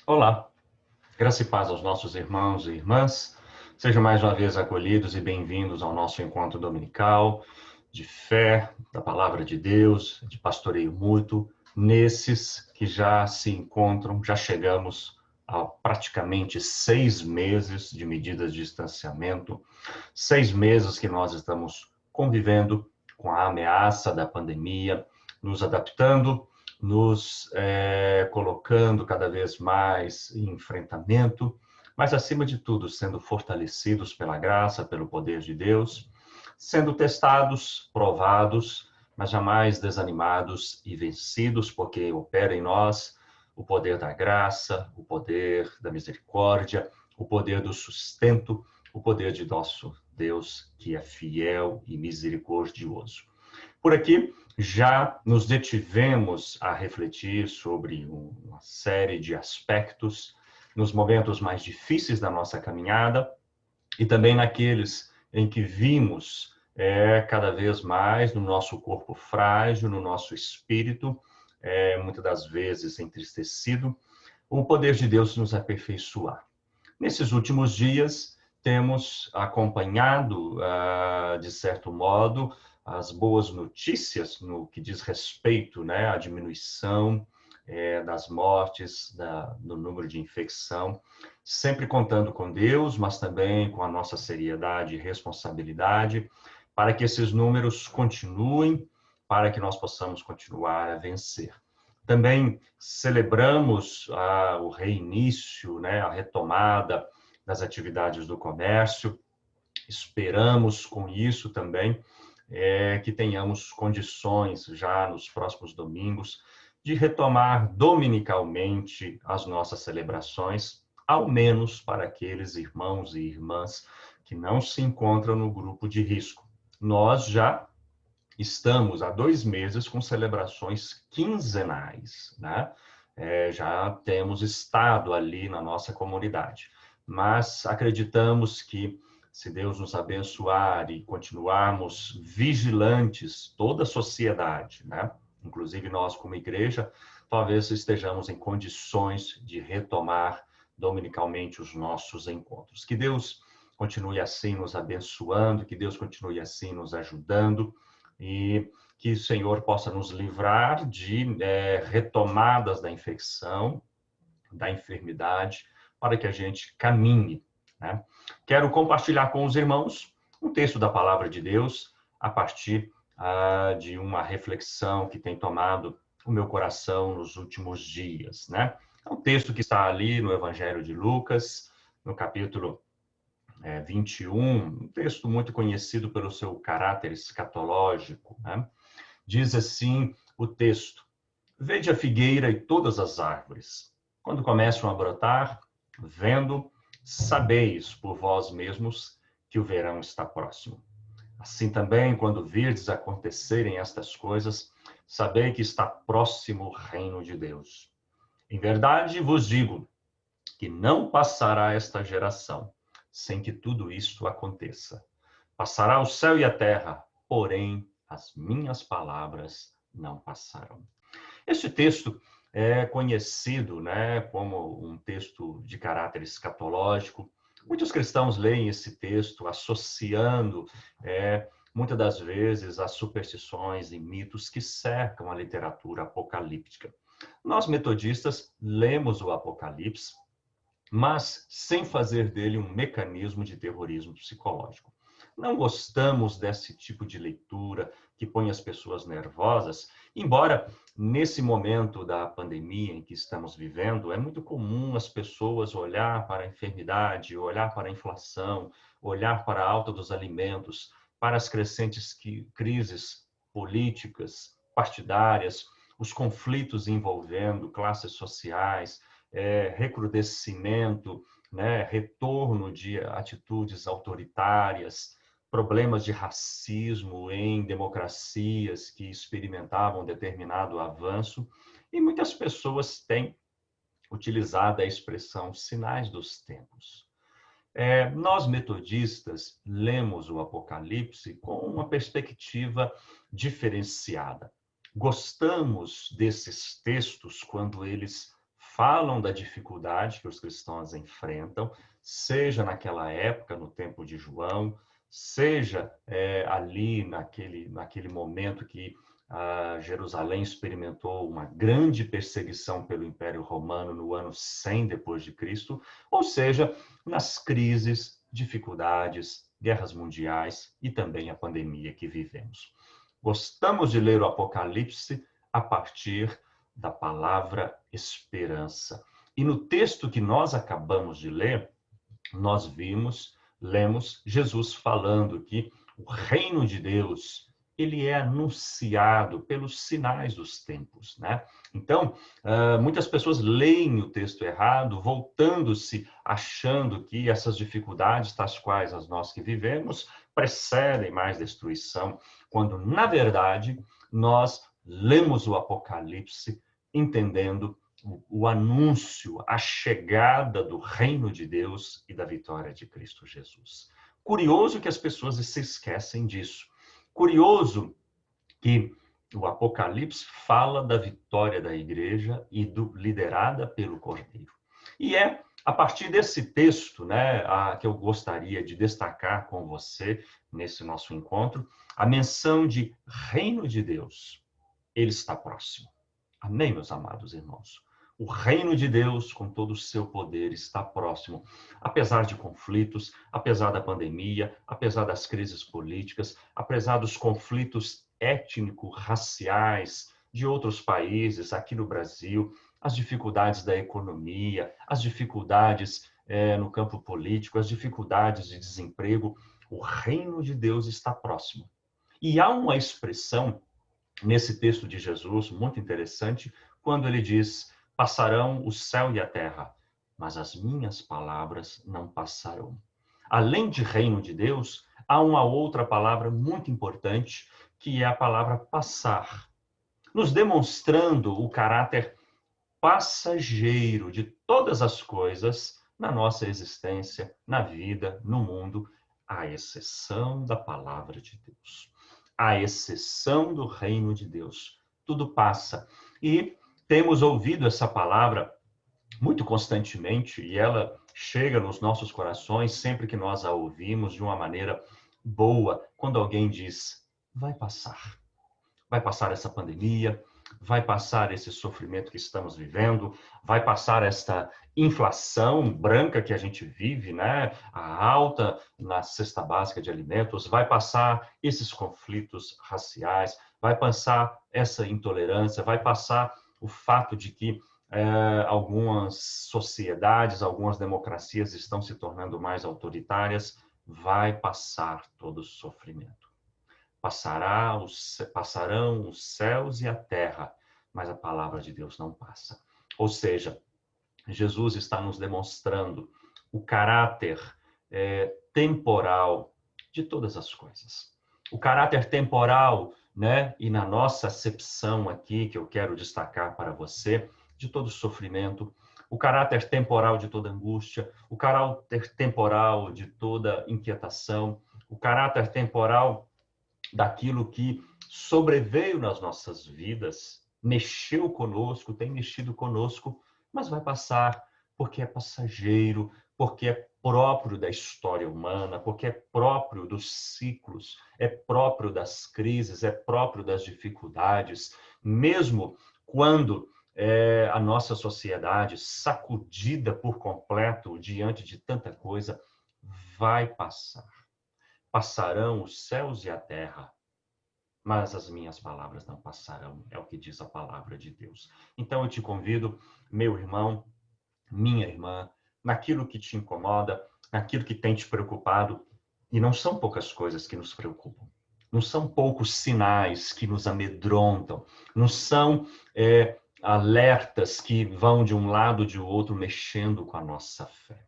Olá, graça e paz aos nossos irmãos e irmãs. Sejam mais uma vez acolhidos e bem-vindos ao nosso encontro dominical de fé, da palavra de Deus, de pastoreio mútuo, nesses que já se encontram, já chegamos a praticamente 6 meses de medidas de distanciamento, 6 meses que nós estamos convivendo com a ameaça da pandemia, nos adaptando, nos colocando cada vez mais em enfrentamento, mas acima de tudo sendo fortalecidos pela graça, pelo poder de Deus, sendo testados, provados, mas jamais desanimados e vencidos, porque opera em nós o poder da graça, o poder da misericórdia, o poder do sustento, o poder de nosso Deus, que é fiel e misericordioso. Por aqui, já nos detivemos a refletir sobre uma série de aspectos nos momentos mais difíceis da nossa caminhada e também naqueles em que vimos cada vez mais no nosso corpo frágil, no nosso espírito, muitas das vezes entristecido, o poder de Deus nos aperfeiçoar. Nesses últimos dias, temos acompanhado, de certo modo, as boas notícias no que diz respeito, à diminuição das mortes, do número de infecção, sempre contando com Deus, mas também com a nossa seriedade e responsabilidade, para que esses números continuem, para que nós possamos continuar a vencer. Também celebramos o reinício, a retomada das atividades do comércio. Esperamos com isso também que tenhamos condições já nos próximos domingos de retomar dominicalmente as nossas celebrações, ao menos para aqueles irmãos e irmãs que não se encontram no grupo de risco. Nós já estamos há 2 meses com celebrações quinzenais, já temos estado ali na nossa comunidade, mas acreditamos que, se Deus nos abençoar e continuarmos vigilantes, toda a sociedade, inclusive nós como igreja, talvez estejamos em condições de retomar dominicalmente os nossos encontros. Que Deus continue assim nos abençoando, que Deus continue assim nos ajudando, e que o Senhor possa nos livrar de retomadas da infecção, da enfermidade, para que a gente caminhe. Quero compartilhar com os irmãos um texto da Palavra de Deus a partir de uma reflexão que tem tomado o meu coração nos últimos dias. É um texto que está ali no Evangelho de Lucas, no capítulo 21, um texto muito conhecido pelo seu caráter escatológico. Diz assim o texto: Vede a figueira e todas as árvores. Quando começam a brotar, vendo, sabeis por vós mesmos que o verão está próximo. Assim também, quando virdes acontecerem estas coisas, sabei que está próximo o reino de Deus. Em verdade vos digo que não passará esta geração sem que tudo isto aconteça. Passará o céu e a terra, porém as minhas palavras não passarão. Este texto é conhecido, como um texto de caráter escatológico. Muitos cristãos leem esse texto associando, muitas das vezes, as superstições e mitos que cercam a literatura apocalíptica. Nós, metodistas, lemos o Apocalipse, mas sem fazer dele um mecanismo de terrorismo psicológico. Não gostamos desse tipo de leitura que põe as pessoas nervosas, embora nesse momento da pandemia em que estamos vivendo, é muito comum as pessoas olhar para a enfermidade, olhar para a inflação, olhar para a alta dos alimentos, para as crescentes crises políticas, partidárias, os conflitos envolvendo classes sociais, recrudescimento, retorno de atitudes autoritárias, problemas de racismo em democracias que experimentavam determinado avanço, e muitas pessoas têm utilizado a expressão sinais dos tempos. Nós, metodistas, lemos o Apocalipse com uma perspectiva diferenciada. Gostamos desses textos quando eles falam da dificuldade que os cristãos enfrentam, seja naquela época, no tempo de João, seja ali naquele momento que Jerusalém experimentou uma grande perseguição pelo Império Romano no ano 100 depois de Cristo, ou seja, nas crises, dificuldades, guerras mundiais e também a pandemia que vivemos. Gostamos de ler o Apocalipse a partir da palavra esperança. E no texto que nós acabamos de ler, nós lemos Jesus falando que o reino de Deus, ele é anunciado pelos sinais dos tempos, né? Então, muitas pessoas leem o texto errado, voltando-se, achando que essas dificuldades, tais quais as nós que vivemos, precedem mais destruição, quando, na verdade, nós lemos o Apocalipse entendendo o anúncio, a chegada do reino de Deus e da vitória de Cristo Jesus. Curioso que as pessoas se esquecem disso. Curioso que o Apocalipse fala da vitória da igreja e liderada pelo Cordeiro. E é a partir desse texto, né, que eu gostaria de destacar com você nesse nosso encontro, a menção de reino de Deus. Ele está próximo. Amém, meus amados irmãos? O reino de Deus, com todo o seu poder, está próximo. Apesar de conflitos, apesar da pandemia, apesar das crises políticas, apesar dos conflitos étnico-raciais de outros países, aqui no Brasil, as dificuldades da economia, as dificuldades no campo político, as dificuldades de desemprego, o reino de Deus está próximo. E há uma expressão nesse texto de Jesus, muito interessante, quando ele diz: passarão o céu e a terra, mas as minhas palavras não passarão. Além de reino de Deus, há uma outra palavra muito importante, que é a palavra passar, nos demonstrando o caráter passageiro de todas as coisas na nossa existência, na vida, no mundo, à exceção da palavra de Deus. À exceção do reino de Deus. Tudo passa. E temos ouvido essa palavra muito constantemente e ela chega nos nossos corações sempre que nós a ouvimos de uma maneira boa, quando alguém diz: vai passar. Vai passar essa pandemia, vai passar esse sofrimento que estamos vivendo, vai passar esta inflação branca que a gente vive, né? A alta na cesta básica de alimentos, vai passar esses conflitos raciais, vai passar essa intolerância, vai passar o fato de que algumas sociedades, algumas democracias estão se tornando mais autoritárias, vai passar todo o sofrimento. Passarão os céus e a terra, mas a palavra de Deus não passa. Ou seja, Jesus está nos demonstrando o caráter temporal de todas as coisas. O caráter temporal, né? E na nossa acepção aqui, que eu quero destacar para você, de todo sofrimento, o caráter temporal de toda angústia, o caráter temporal de toda inquietação, o caráter temporal daquilo que sobreveio nas nossas vidas, mexeu conosco, tem mexido conosco, mas vai passar, porque é passageiro, porque é próprio da história humana, porque é próprio dos ciclos, é próprio das crises, é próprio das dificuldades, mesmo quando a nossa sociedade, sacudida por completo diante de tanta coisa, vai passar. Passarão os céus e a terra, mas as minhas palavras não passarão, é o que diz a palavra de Deus. Então eu te convido, meu irmão, minha irmã, naquilo que te incomoda, naquilo que tem te preocupado, e não são poucas coisas que nos preocupam, não são poucos sinais que nos amedrontam, não são alertas que vão de um lado ou de outro mexendo com a nossa fé.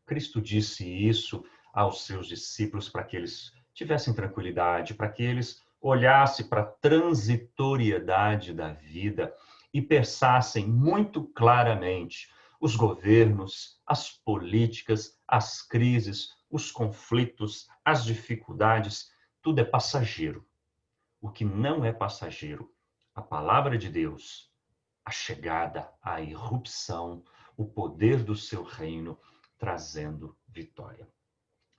Cristo disse isso aos seus discípulos para que eles tivessem tranquilidade, para que eles olhassem para a transitoriedade da vida e pensassem muito claramente: os governos, as políticas, as crises, os conflitos, as dificuldades, tudo é passageiro. O que não é passageiro, a palavra de Deus, a chegada, a irrupção, o poder do seu reino trazendo vitória.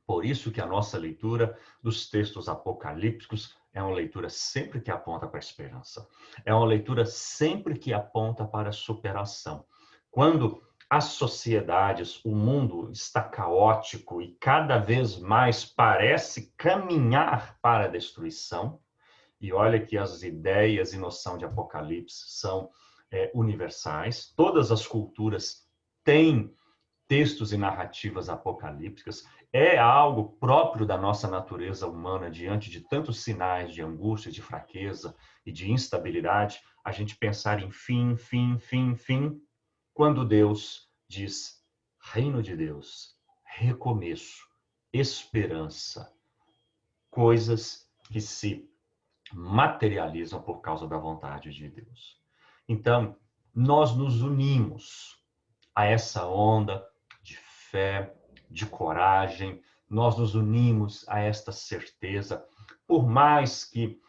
Por isso que a nossa leitura dos textos apocalípticos é uma leitura sempre que aponta para a esperança. É uma leitura sempre que aponta para a superação. Quando as sociedades, o mundo está caótico e cada vez mais parece caminhar para a destruição, e olha que as ideias e noção de Apocalipse são universais, todas as culturas têm textos e narrativas apocalípticas, é algo próprio da nossa natureza humana diante de tantos sinais de angústia, de fraqueza e de instabilidade, a gente pensar em fim, fim, fim, fim, quando Deus diz reino de Deus, recomeço, esperança, coisas que se materializam por causa da vontade de Deus. Então, nós nos unimos a essa onda de fé, de coragem, nós nos unimos a esta certeza, por mais que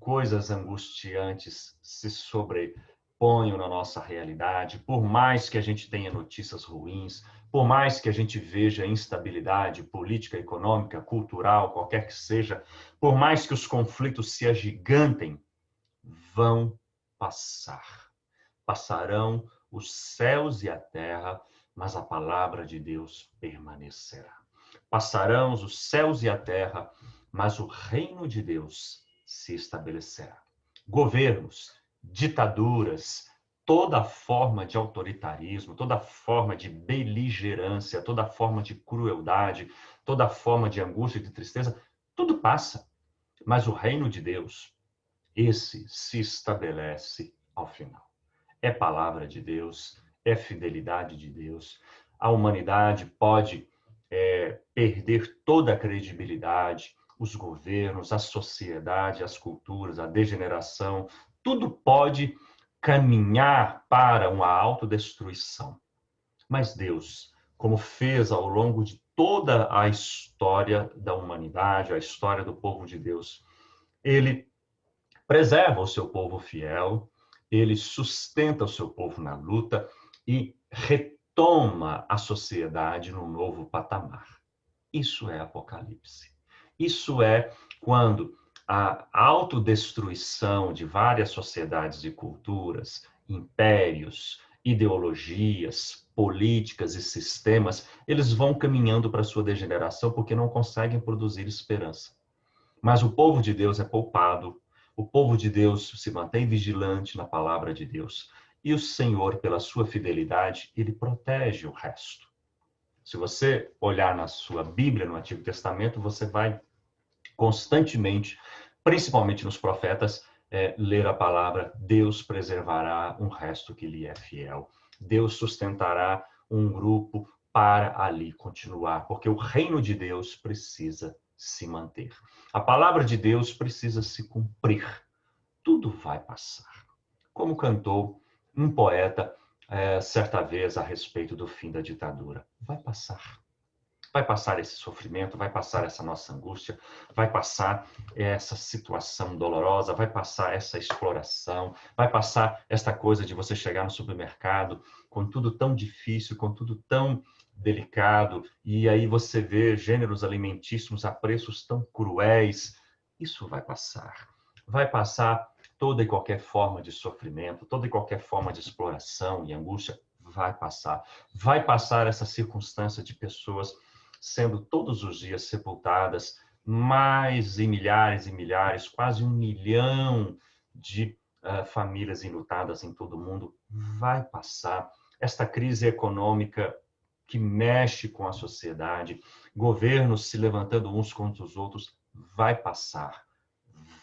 coisas angustiantes se sobreponham na nossa realidade, por mais que a gente tenha notícias ruins, por mais que a gente veja instabilidade política, econômica, cultural, qualquer que seja, por mais que os conflitos se agigantem, vão passar. Passarão os céus e a terra, mas a palavra de Deus permanecerá. Passarão os céus e a terra, mas o reino de Deus se estabelecerá. Governos, ditaduras, toda forma de autoritarismo, toda forma de beligerância, toda forma de crueldade, toda forma de angústia e de tristeza, tudo passa. Mas o reino de Deus, esse se estabelece ao final. É palavra de Deus, é fidelidade de Deus. A humanidade pode perder toda a credibilidade, os governos, a sociedade, as culturas, a degeneração, tudo pode caminhar para uma autodestruição. Mas Deus, como fez ao longo de toda a história da humanidade, a história do povo de Deus, ele preserva o seu povo fiel, ele sustenta o seu povo na luta e retoma a sociedade num novo patamar. Isso é Apocalipse. Isso é quando a autodestruição de várias sociedades e culturas, impérios, ideologias, políticas e sistemas, eles vão caminhando para a sua degeneração porque não conseguem produzir esperança. Mas o povo de Deus é poupado, o povo de Deus se mantém vigilante na palavra de Deus. E o Senhor, pela sua fidelidade, ele protege o resto. Se você olhar na sua Bíblia, no Antigo Testamento, você vai constantemente, principalmente nos profetas, ler a palavra: Deus preservará um resto que lhe é fiel. Deus sustentará um grupo para ali continuar, porque o reino de Deus precisa se manter. A palavra de Deus precisa se cumprir. Tudo vai passar. Como cantou um poeta certa vez a respeito do fim da ditadura. Vai passar. Vai passar esse sofrimento, vai passar essa nossa angústia, vai passar essa situação dolorosa, vai passar essa exploração, vai passar esta coisa de você chegar no supermercado com tudo tão difícil, com tudo tão delicado, e aí você vê gêneros alimentícios a preços tão cruéis. Isso vai passar. Vai passar toda e qualquer forma de sofrimento, toda e qualquer forma de exploração e angústia, vai passar. Vai passar essa circunstância de pessoas sendo todos os dias sepultadas, mais e milhares, quase 1 milhão de famílias enlutadas em todo o mundo, vai passar. Esta crise econômica que mexe com a sociedade, governos se levantando uns contra os outros, vai passar.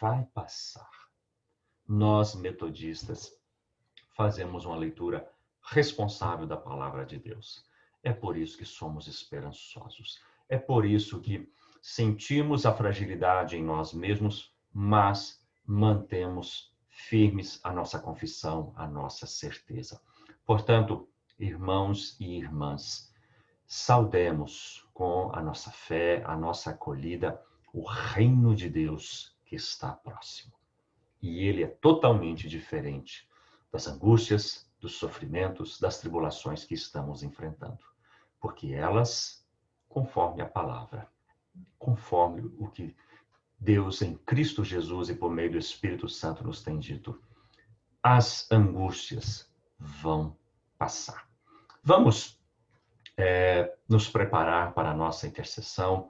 Vai passar. Nós, metodistas, fazemos uma leitura responsável da palavra de Deus. É por isso que somos esperançosos. É por isso que sentimos a fragilidade em nós mesmos, mas mantemos firmes a nossa confissão, a nossa certeza. Portanto, irmãos e irmãs, saudemos com a nossa fé, a nossa acolhida, o reino de Deus que está próximo. E ele é totalmente diferente das angústias, dos sofrimentos, das tribulações que estamos enfrentando. Porque elas, conforme a palavra, conforme o que Deus em Cristo Jesus e por meio do Espírito Santo nos tem dito, as angústias vão passar. Vamos nos preparar para a nossa intercessão,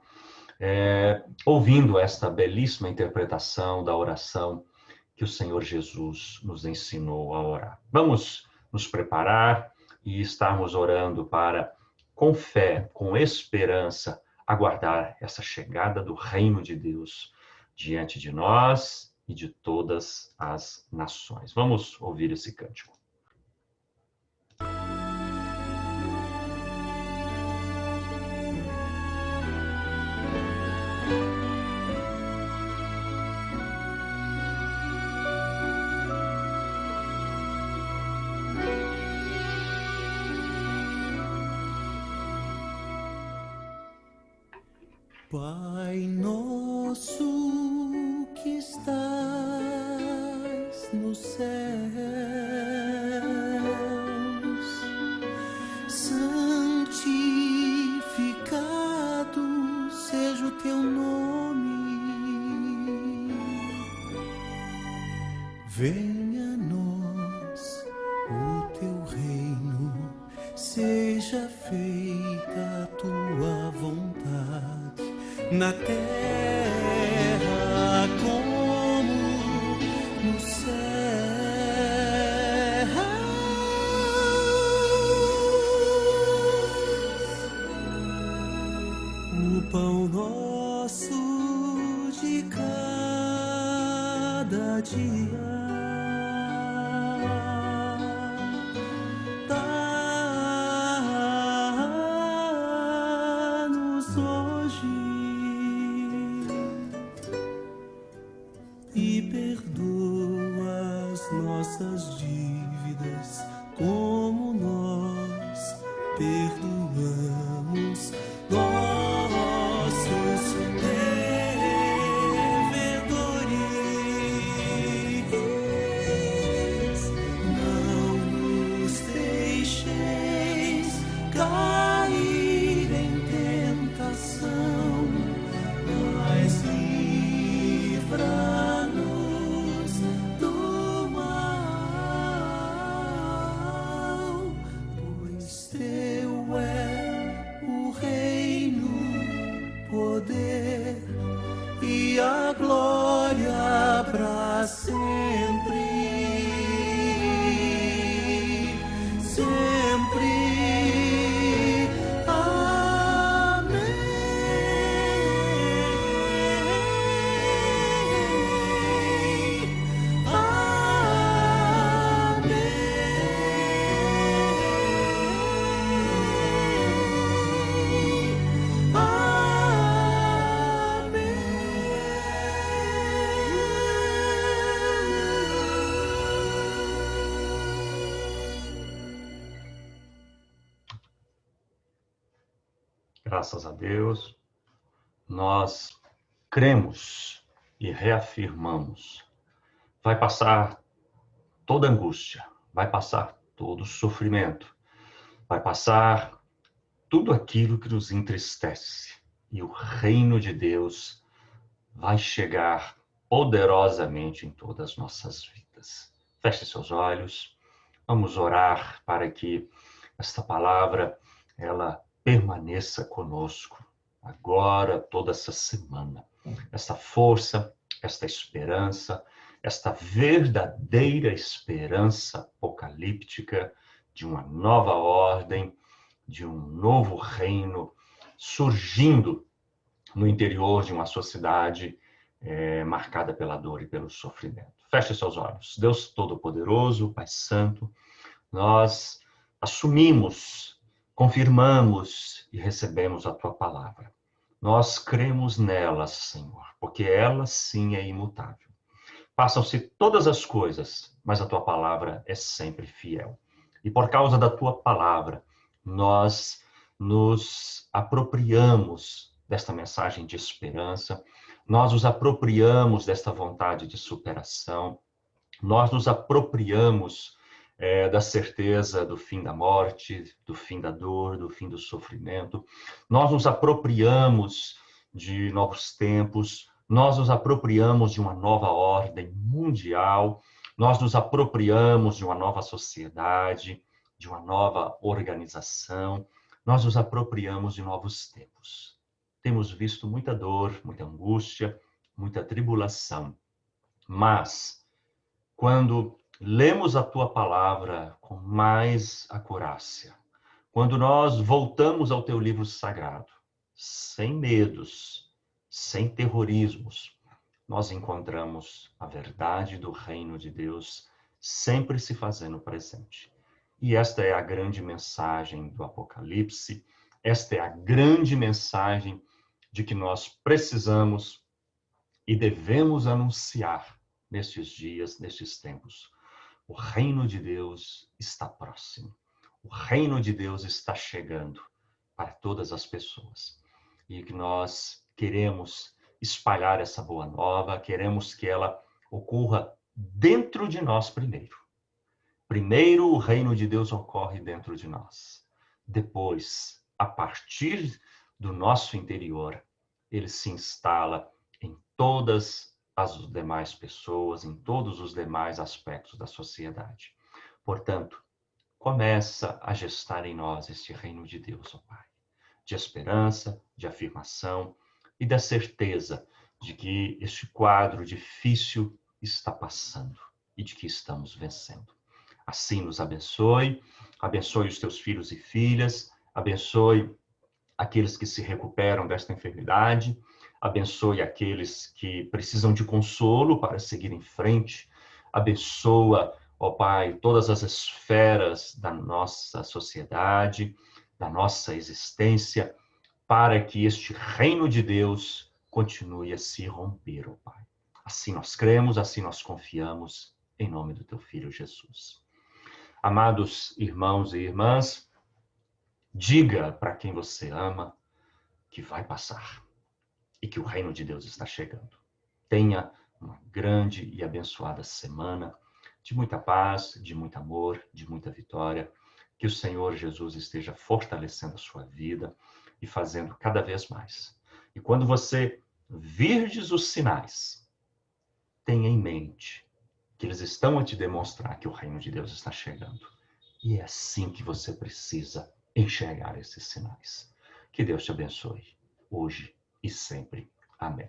ouvindo esta belíssima interpretação da oração que o Senhor Jesus nos ensinou a orar. Vamos nos preparar e estarmos orando para, com fé, com esperança, aguardar essa chegada do reino de Deus diante de nós e de todas as nações. Vamos ouvir esse cântico. Pai nosso que estás nos céus, santificado seja o teu nome. Venha a nós o teu reino, seja feita a tua vontade, na terra como no céu. O pão nosso de cada dia dá-nos hoje e perdoa as nossas dívidas, como nós perdoamos nossos devedores. Não nos deixeis cair em tentação, mas livra-nos do mal, pois teu é o reino, poder e a glória para sempre, sempre. Graças a Deus, nós cremos e reafirmamos. Vai passar toda angústia, vai passar todo sofrimento, vai passar tudo aquilo que nos entristece. E o reino de Deus vai chegar poderosamente em todas as nossas vidas. Feche seus olhos, vamos orar para que esta palavra, ela permaneça conosco agora, toda essa semana. Esta força, esta esperança, esta verdadeira esperança apocalíptica de uma nova ordem, de um novo reino surgindo no interior de uma sociedade marcada pela dor e pelo sofrimento. Feche seus olhos. Deus Todo-Poderoso, Pai Santo, nós assumimos, confirmamos e recebemos a Tua palavra. Nós cremos nela, Senhor, porque ela sim é imutável. Passam-se todas as coisas, mas a Tua palavra é sempre fiel. E por causa da Tua palavra, nós nos apropriamos desta mensagem de esperança, nós nos apropriamos desta vontade de superação, nós nos apropriamos da certeza do fim da morte, do fim da dor, do fim do sofrimento. Nós nos apropriamos de novos tempos, nós nos apropriamos de uma nova ordem mundial, nós nos apropriamos de uma nova sociedade, de uma nova organização, nós nos apropriamos de novos tempos. Temos visto muita dor, muita angústia, muita tribulação, mas quando lemos a tua palavra com mais acurácia, quando nós voltamos ao teu livro sagrado, sem medos, sem terrorismos, nós encontramos a verdade do reino de Deus sempre se fazendo presente. E esta é a grande mensagem do Apocalipse, esta é a grande mensagem de que nós precisamos e devemos anunciar nestes dias, nestes tempos. O reino de Deus está próximo. O reino de Deus está chegando para todas as pessoas. E que nós queremos espalhar essa boa nova, queremos que ela ocorra dentro de nós primeiro. Primeiro, o reino de Deus ocorre dentro de nós. Depois, a partir do nosso interior, ele se instala em todas as demais pessoas, em todos os demais aspectos da sociedade. Portanto, começa a gestar em nós este reino de Deus, ó Pai, de esperança, de afirmação e da certeza de que este quadro difícil está passando e de que estamos vencendo. Assim nos abençoe, abençoe os teus filhos e filhas, abençoe aqueles que se recuperam desta enfermidade, abençoe aqueles que precisam de consolo para seguir em frente, abençoa, ó Pai, todas as esferas da nossa sociedade, da nossa existência, para que este reino de Deus continue a se romper, ó Pai. Assim nós cremos, assim nós confiamos, em nome do teu Filho Jesus. Amados irmãos e irmãs, diga para quem você ama que vai passar e que o reino de Deus está chegando. Tenha uma grande e abençoada semana de muita paz, de muito amor, de muita vitória. Que o Senhor Jesus esteja fortalecendo a sua vida e fazendo cada vez mais. E quando você virdes os sinais, tenha em mente que eles estão a te demonstrar que o reino de Deus está chegando. E é assim que você precisa enxergar esses sinais. Que Deus te abençoe, hoje e sempre. Amém.